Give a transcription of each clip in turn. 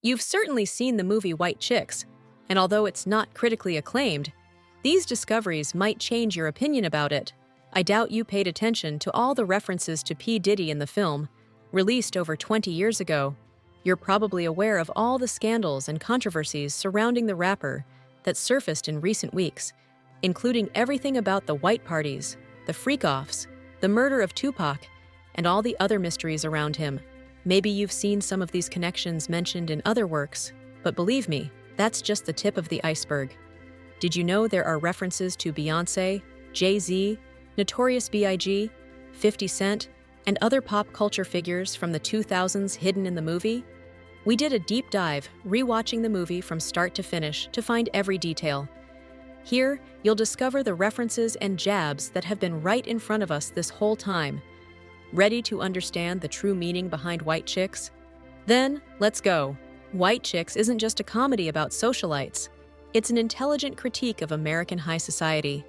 You've certainly seen the movie White Chicks, and although it's not critically acclaimed, these discoveries might change your opinion about it. I doubt you paid attention to all the references to P. Diddy in the film, released over 20 years ago. You're probably aware of all the scandals and controversies surrounding the rapper that surfaced in recent weeks, including everything about the white parties, the freak-offs, the murder of Tupac, and all the other mysteries around him. Maybe you've seen some of these connections mentioned in other works, but believe me, that's just the tip of the iceberg. Did you know there are references to Beyoncé, Jay-Z, Notorious B.I.G., 50 Cent, and other pop culture figures from the 2000s hidden in the movie? We did a deep dive, rewatching the movie from start to finish to find every detail. Here, you'll discover the references and jabs that have been right in front of us this whole time. Ready to understand the true meaning behind White Chicks? Then, let's go. White Chicks isn't just a comedy about socialites. It's an intelligent critique of American high society.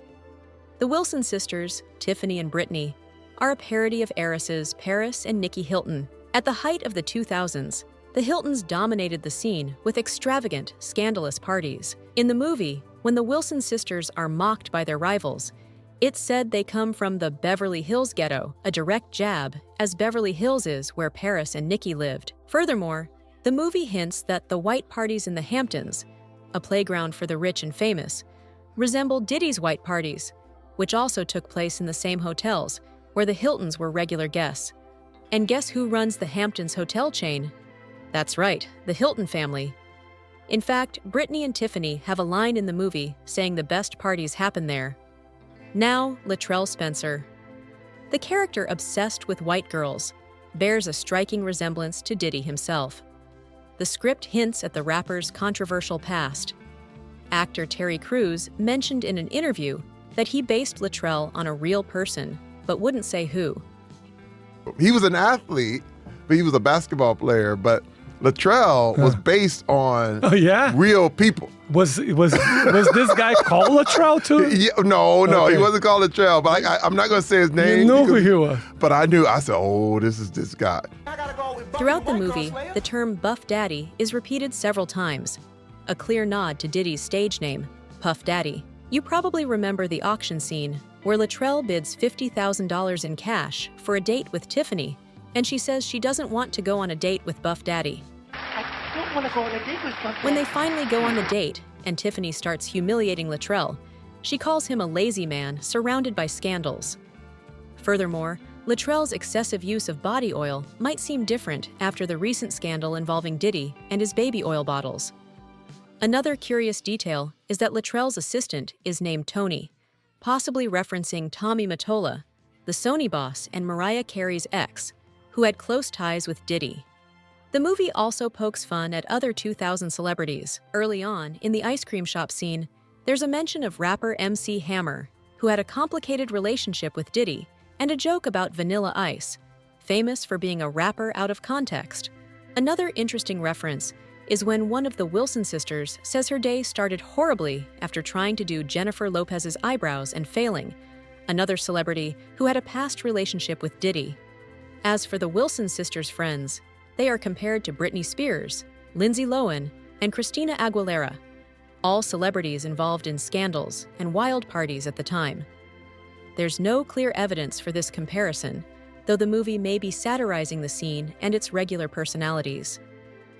The Wilson sisters, Tiffany and Brittany, are a parody of heiresses Paris and Nikki Hilton. At the height of the 2000s, the Hiltons dominated the scene with extravagant, scandalous parties. In the movie, when the Wilson sisters are mocked by their rivals, it's said they come from the Beverly Hills ghetto, a direct jab, as Beverly Hills is where Paris and Nikki lived. Furthermore, the movie hints that the white parties in the Hamptons, a playground for the rich and famous, resemble Diddy's white parties, which also took place in the same hotels, where the Hiltons were regular guests. And guess who runs the Hamptons hotel chain? That's right, the Hilton family. In fact, Brittany and Tiffany have a line in the movie saying the best parties happen there. Now, Latrell Spencer. The character obsessed with white girls bears a striking resemblance to Diddy himself. The script hints at the rapper's controversial past. Actor Terry Crews mentioned in an interview that he based Latrell on a real person, but wouldn't say who. He was an athlete, but he was a basketball player, but Latrell was based on real people. Was this guy called Latrell too? Yeah, no, okay. He wasn't called Latrell, but I'm not going to say his name. You know who he was. But I knew, I said, oh, this is this guy. Throughout the movie, the term Buff Daddy is repeated several times, a clear nod to Diddy's stage name, Puff Daddy. You probably remember the auction scene where Latrell bids $50,000 in cash for a date with Tiffany, and she says she doesn't want to go on a date with Buff Daddy. I don't want to go on a date with Buff Daddy. When they finally go on the date, and Tiffany starts humiliating Latrell, she calls him a lazy man surrounded by scandals. Furthermore, Latrell's excessive use of body oil might seem different after the recent scandal involving Diddy and his baby oil bottles. Another curious detail is that Latrell's assistant is named Tony, possibly referencing Tommy Mottola, the Sony boss and Mariah Carey's ex, who had close ties with Diddy. The movie also pokes fun at other 2000 celebrities. Early on, in the ice cream shop scene, there's a mention of rapper MC Hammer, who had a complicated relationship with Diddy, and a joke about Vanilla Ice, famous for being a rapper out of context. Another interesting reference is when one of the Wilson sisters says her day started horribly after trying to do Jennifer Lopez's eyebrows and failing, another celebrity who had a past relationship with Diddy. As for the Wilson sisters' friends, they are compared to Britney Spears, Lindsay Lohan, and Christina Aguilera, all celebrities involved in scandals and wild parties at the time. There's no clear evidence for this comparison, though the movie may be satirizing the scene and its regular personalities.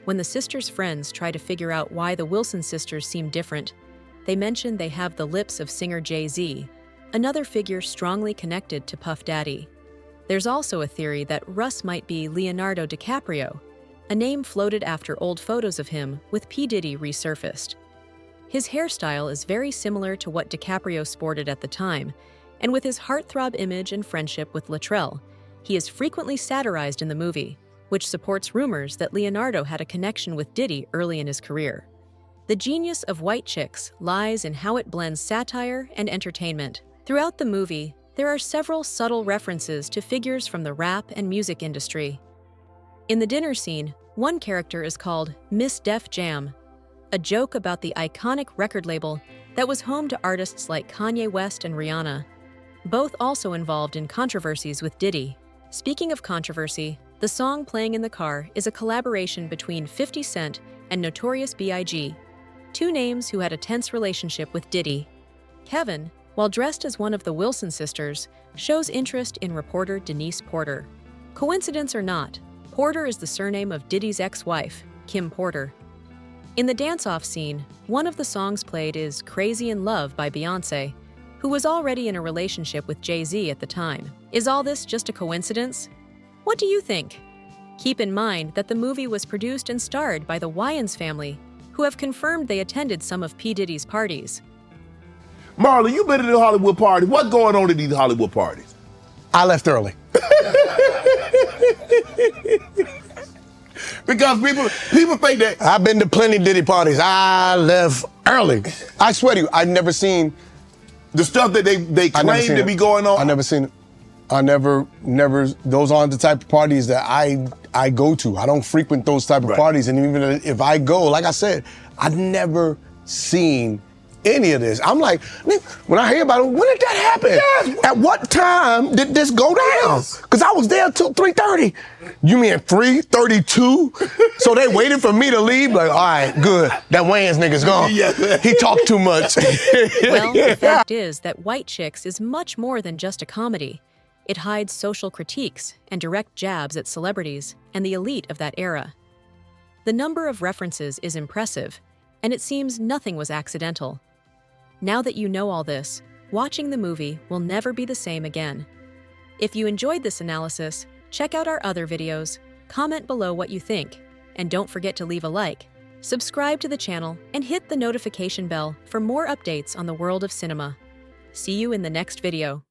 When the sisters' friends try to figure out why the Wilson sisters seem different, they mention they have the lips of singer Jay-Z, another figure strongly connected to Puff Daddy. There's also a theory that Russ might be Leonardo DiCaprio, a name floated after old photos of him with P. Diddy resurfaced. His hairstyle is very similar to what DiCaprio sported at the time, and with his heartthrob image and friendship with Latrell, he is frequently satirized in the movie, which supports rumors that Leonardo had a connection with Diddy early in his career. The genius of White Chicks lies in how it blends satire and entertainment. Throughout the movie, there are several subtle references to figures from the rap and music industry. In the dinner scene, one character is called Miss Def Jam, a joke about the iconic record label that was home to artists like Kanye West and Rihanna, both also involved in controversies with Diddy. Speaking of controversy, the song playing in the car is a collaboration between 50 Cent and Notorious B.I.G., two names who had a tense relationship with Diddy. Kevin, while dressed as one of the Wilson sisters, shows interest in reporter Denise Porter. Coincidence or not, Porter is the surname of Diddy's ex-wife, Kim Porter. In the dance-off scene, one of the songs played is Crazy in Love by Beyoncé, who was already in a relationship with Jay-Z at the time. Is all this just a coincidence? What do you think? Keep in mind that the movie was produced and starred by the Wayans family, who have confirmed they attended some of P. Diddy's parties. Marlon, you been to the Hollywood party. What's going on at these Hollywood parties? I left early. Because people think that. I've been to plenty Diddy parties. I left early. I swear to you, I've never seen the stuff that they claim to be going on. I never seen it. I never, those aren't the type of parties that I go to. I don't frequent those type of parties. And even if I go, like I said, I've never seen any of this. I'm like, when I hear about it, when did that happen? Yes. At what time did this go down? Because I was there till 3:30. You mean 3:32? So they waited for me to leave? Like, all right, good. That Wayans nigga's gone. He talked too much. Well, the fact is that White Chicks is much more than just a comedy. It hides social critiques and direct jabs at celebrities and the elite of that era. The number of references is impressive, and it seems nothing was accidental. Now that you know all this, watching the movie will never be the same again. If you enjoyed this analysis, check out our other videos, comment below what you think, and don't forget to leave a like, subscribe to the channel, and hit the notification bell for more updates on the world of cinema. See you in the next video.